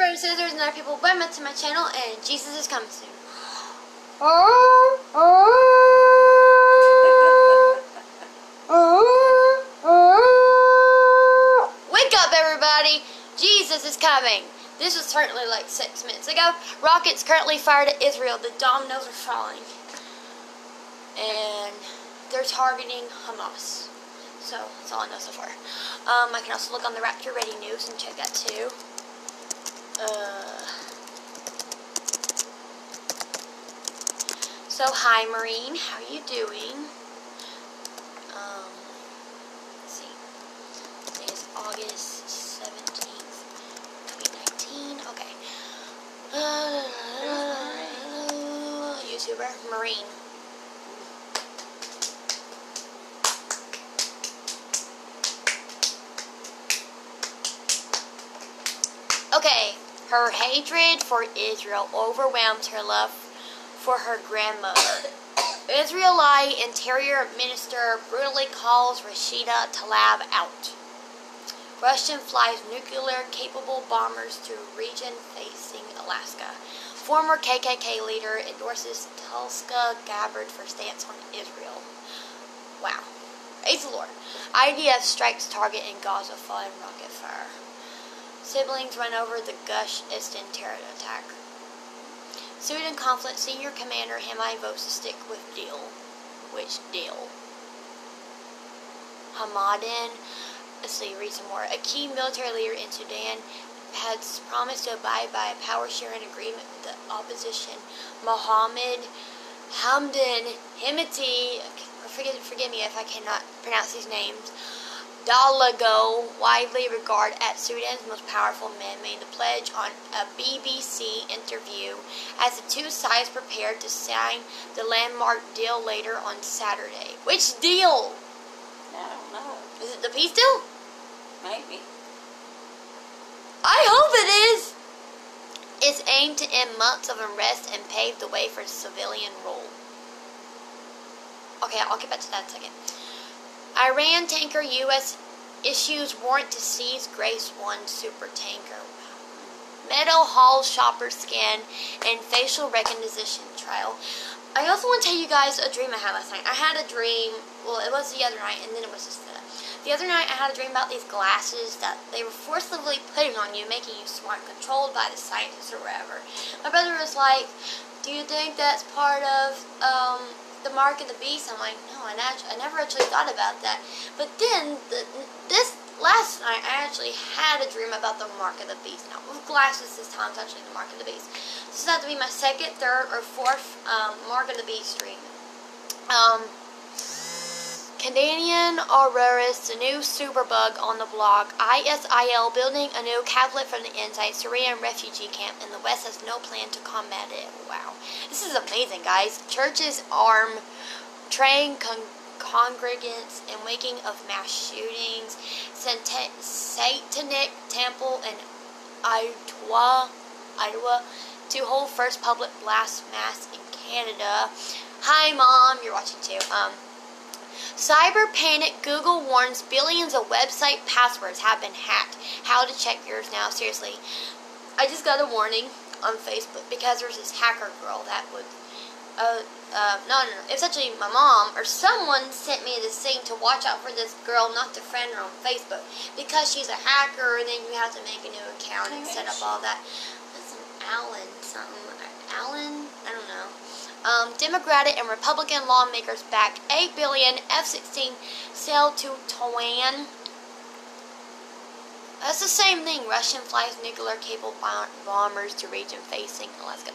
brothers, sisters, and other people, welcome to my channel, and Jesus is coming soon. Wake up, everybody! Jesus is coming. This was certainly like 6 minutes ago. Rockets currently fired at Israel. The dominoes are falling. And they're targeting Hamas. So, that's all I know so far. I can also look on the Rapture Ready News and check that too. So, hi Marine, how are you doing? Let's see. Today is August 17th, 2019. Okay. YouTuber, Marine. Okay, her hatred for Israel overwhelmed her love for her grandmother. Israeli Interior Minister brutally calls Rashida Tlaib out. Russian flies nuclear-capable bombers to region facing Alaska. Former KKK leader endorses Tulsa Gabbard for stance on Israel. Wow. Praise the Lord. IDF strikes target in Gaza following rocket fire. Siblings run over the Gush Easton terror attack. Sudan conflict senior commander Hamai votes to stick with deal. Which deal? Hamadan. Let's see, read some more. A key military leader in Sudan has promised to abide by a power-sharing agreement with the opposition. Mohammed Hamdan Hemeti, forgive me if I cannot pronounce these names, Dalago, widely regarded as Sudan's most powerful man, made the pledge on a BBC interview as the two sides prepared to sign the landmark deal later on Saturday. Which deal? I don't know. Is it the peace deal? Maybe. I hope it is. It's aimed to end months of unrest and pave the way for civilian rule. Okay, I'll get back to that in a second. Iran tanker U.S. issues warrant to seize Grace 1 super tanker. Meadow Hall shopper scan and facial recognition trial. I also want to tell you guys a dream I had last night. I had a dream, well, it was the other night, and then it was just the other night I had a dream about these glasses that they were forcibly putting on you, making you smart, controlled by the scientists or whatever. My brother was like, do you think that's part of, the mark of the beast? I'm like, no, I never actually thought about that. But then, this last night, I actually had a dream about the mark of the beast. Now, with glasses this time, it's actually the mark of the beast. This has to be my second, third, or fourth mark of the beast dream. Canadian Aurorus, the new superbug on the block. ISIL building a new Catholic from the inside. Syrian refugee camp in the West has no plan to combat it. Wow. This is amazing, guys. Churches arm train congregants in waking of mass shootings. Satanic temple in Ottawa to hold first public blast mass in Canada. Hi, Mom. You're watching too. Cyber panic. Google warns billions of website passwords have been hacked. How to check yours now? Seriously. I just got a warning on Facebook because there's this hacker girl that would, no. It's actually my mom or someone sent me this thing to watch out for this girl, not to friend her on Facebook. Because she's a hacker, and then you have to make a new account and set up all that. That's an Alan something. Alan? I don't know. Democratic and Republican lawmakers backed $8 billion F-16 sale to Taiwan. That's the same thing. Russian flies nuclear-capable bombers to region facing Alaska.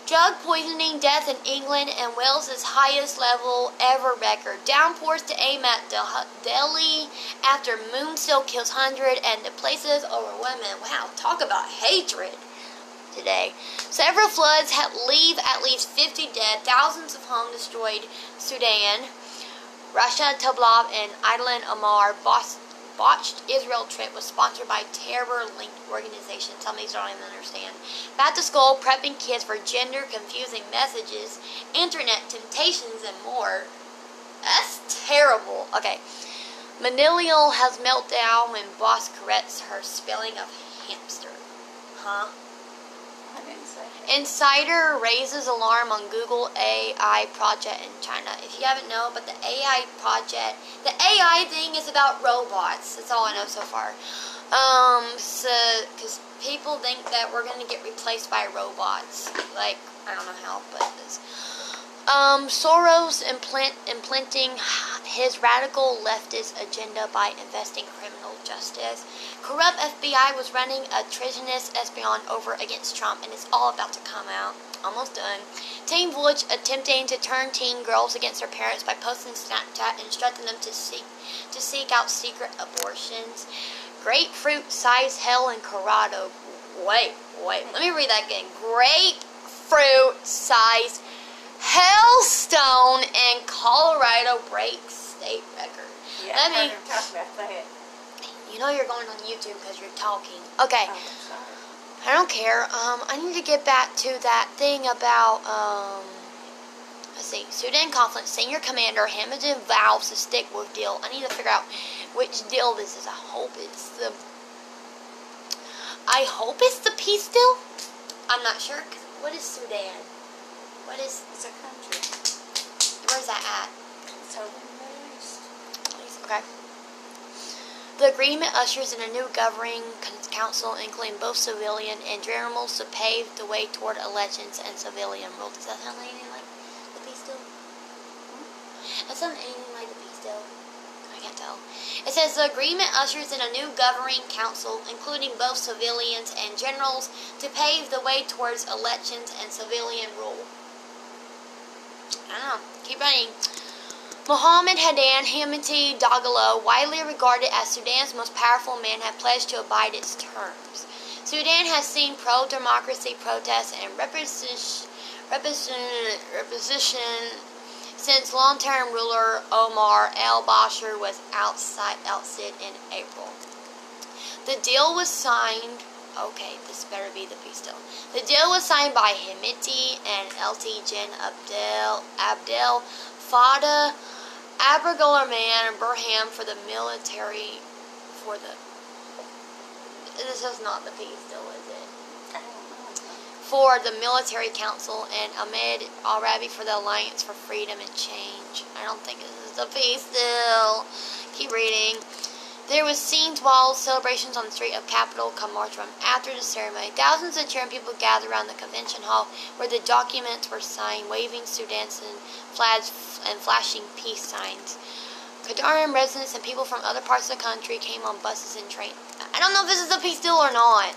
Drug poisoning death in England and Wales' highest level ever record. Downpours to aim at Delhi after moonstill kills 100 and displaces over women. Wow, talk about hatred. Today. Several floods leave at least 50 dead, thousands of homes destroyed. Sudan. Russia, Tlaib, and Island Omar botched Israel trip was sponsored by terror-linked organizations. Some of these I don't even understand. Back to school, prepping kids for gender-confusing messages, internet temptations, and more. That's terrible. Okay. Manilial has meltdown when boss corrects her spelling of hamster. Huh? I didn't say that. Insider raises alarm on Google AI project in China. If you haven't known, but the AI project, the AI thing is about robots. That's all I know so far. Because people think that we're going to get replaced by robots. Like, I don't know how, but it's... Soros implementing his radical leftist agenda by investing criminal justice. Corrupt FBI was running a treasonous espionage over against Trump, and it's all about to come out. Almost done. Teen Village attempting to turn teen girls against their parents by posting Snapchat and instructing them to seek out secret abortions. Grapefruit-sized hell in Colorado. Wait. Let me read that again. Grapefruit-sized hailstone in Colorado breaks state record. Yeah, I heard her talk about that. You know you're going on YouTube because you're talking. Okay. Oh, I'm sorry. I don't care. I need to get back to that thing about, let's see, Sudan conflict. Senior commander Hamilton vows to stick with deal. I need to figure out which deal this is. I hope it's the peace deal. I'm not sure. 'Cause what is Sudan? It's a country. Where's that at? It's over in the Middle East. Okay. The agreement ushers in a new governing council, including both civilian and generals, to pave the way toward elections and civilian rule. Does that sound anything like the peace deal? That sounds anything like the peace deal? I can't tell. It says the agreement ushers in a new governing council, including both civilians and generals, to pave the way towards elections and civilian rule. I don't know. Keep running. Mohammed Hadan Hamiti Dagalo, widely regarded as Sudan's most powerful man, had pledged to abide its terms. Sudan has seen pro-democracy protests and reposition since long-term ruler Omar al-Bashir was ousted in April. The deal was signed. Okay, this better be the peace deal. The deal was signed by Hamiti and LT Gen Abdel Fattah Abragolarman and Burham for the military. This is not the peace deal, is it? For the military council, and Ahmed Al-Rabi for the Alliance for Freedom and Change. I don't think this is the peace deal. Keep reading. There was scenes while celebrations on the street of Capitol come March 1. After the ceremony, thousands of cheering people gathered around the convention hall where the documents were signed, waving Sudan's flags and flashing peace signs. Qatarian residents and people from other parts of the country came on buses and trains. I don't know if this is a peace deal or not.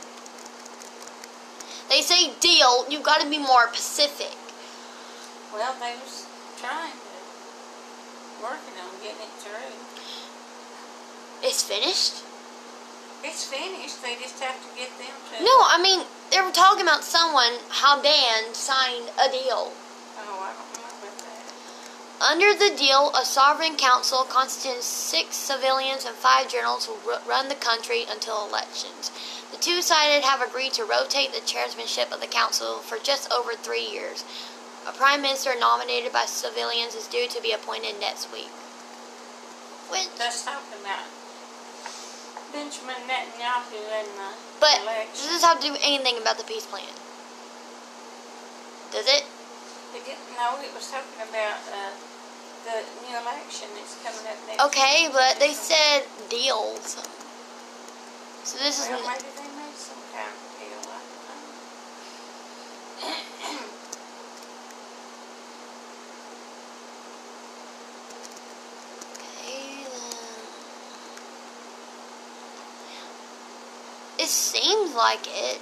They say deal, you got to be more specific. Well, they was trying to, working on getting it through. It's finished? It's finished. They just have to get them to... No, I mean, they were talking about someone, Hamdan, signed a deal. Oh, I don't know about that. Under the deal, a sovereign council constituting 6 civilians and 5 generals will run the country until elections. The two sides have agreed to rotate the chairmanship of the council for just over 3 years. A prime minister nominated by civilians is due to be appointed next week. That's talking about Benjamin Netanyahu and the But election. does this have to do anything about the peace plan? Does it? No, it was talking about the new election that's coming up next Okay, week. but they said deals. So this is... Well, maybe they made some kind of deal. I don't know. Okay, then. It seems like it.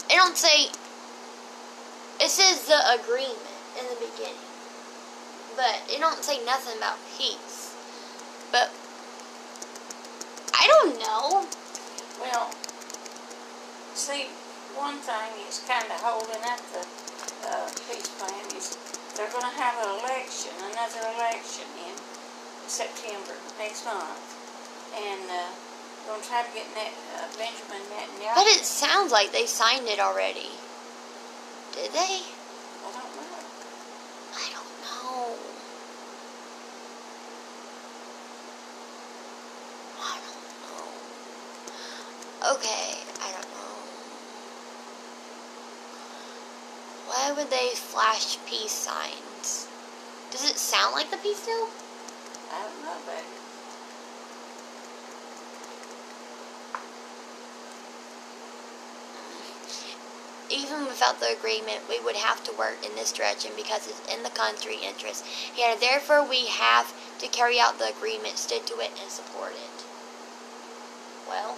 It don't say... It says the agreement in the beginning. But it don't say nothing about peace. But I don't know. Well, see, one thing is kind of holding up the peace plan is they're going to have another election in September next month, and going to try to get Benjamin Netanyahu. But it sounds like they signed it already. Did they? I don't know. I don't know. Okay, I don't know. Why would they flash peace signs? Does it sound like the peace deal? I don't know, baby. Even without the agreement, we would have to work in this direction because it's in the country interest. Yeah, therefore we have to carry out the agreement, stick to it, and support it. Well,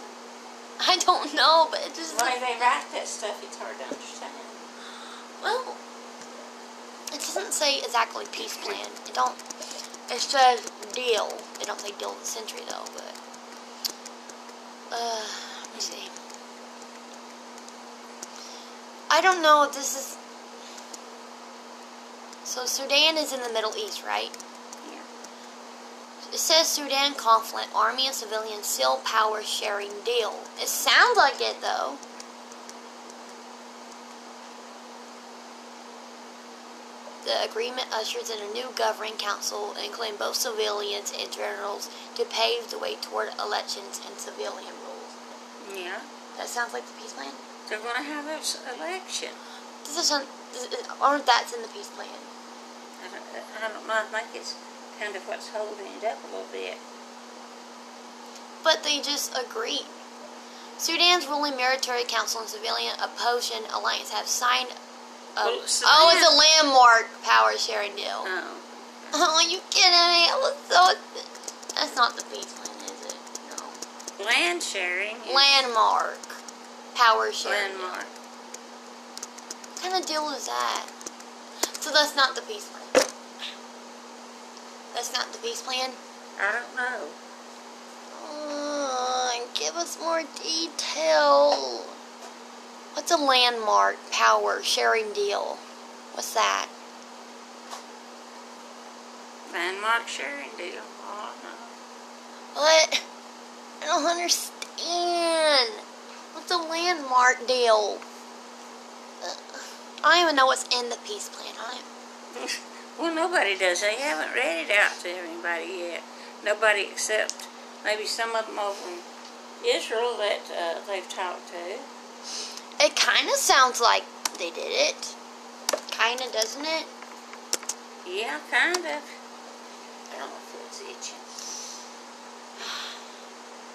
I don't know, but it just... Why they write that stuff, it's hard to understand. Well, it doesn't say exactly peace plan. It says deal. It don't say deal of the century, though, but... let me see. I don't know if this is... So Sudan is in the Middle East, right? Yeah. It says Sudan conflict, army and civilian seal power sharing deal. It sounds like it, though. The agreement ushers in a new governing council, including both civilians and generals, to pave the way toward elections and civilian rule. Yeah. That sounds like the peace plan? They're going to have an election. Or that's in the peace plan. I don't know. I think it's kind of what's holding it up a little bit. But they just agreed. Sudan's ruling military council and civilian opposition alliance have signed it's a landmark power sharing deal. Oh. Oh, are you kidding me? That's not the peace plan, is it? No. Land sharing. Landmark power sharing. Landmark. What kind of deal is that? So that's not the peace plan. That's not the peace plan? I don't know. Give us more detail. What's a landmark power sharing deal? What's that? Landmark sharing deal. I don't know. What? I don't understand. What's a landmark deal? I don't even know what's in the peace plan. Well, nobody does. They haven't read it out to everybody yet. Nobody except maybe some of them over in Israel that they've talked to. It kind of sounds like they did it. Kind of, doesn't it? Yeah, kind of. I don't know if it's itching.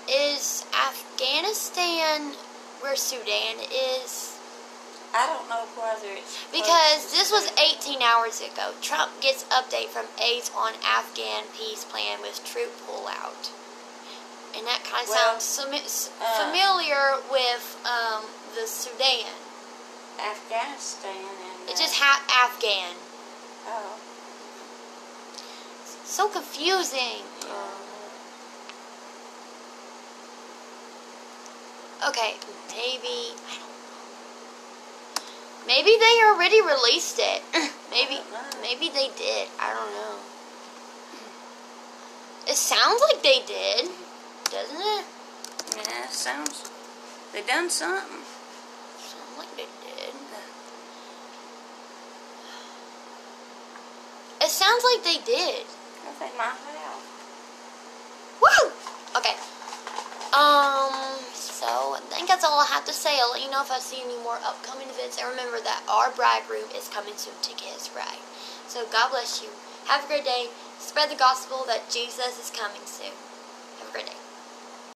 Is Afghanistan where Sudan is? I don't know whether it's... Because this was 18 hours ago. Trump gets update from aides on Afghan peace plan with troop pullout. And that kind of sounds familiar with the Sudan. Afghanistan and... It's just Afghan. Oh. So confusing. Okay, maybe... I don't know. Maybe they already released it. Maybe they did. I don't know. It sounds like they did, doesn't it? Yeah, it sounds... They done something. Sounds like they did. It sounds like they did. I think my house. Woo! Okay. So I think that's all I have to say. I'll let you know if I see any more upcoming events. And remember that our bridegroom is coming soon to get his bride. So God bless you. Have a great day. Spread the gospel that Jesus is coming soon.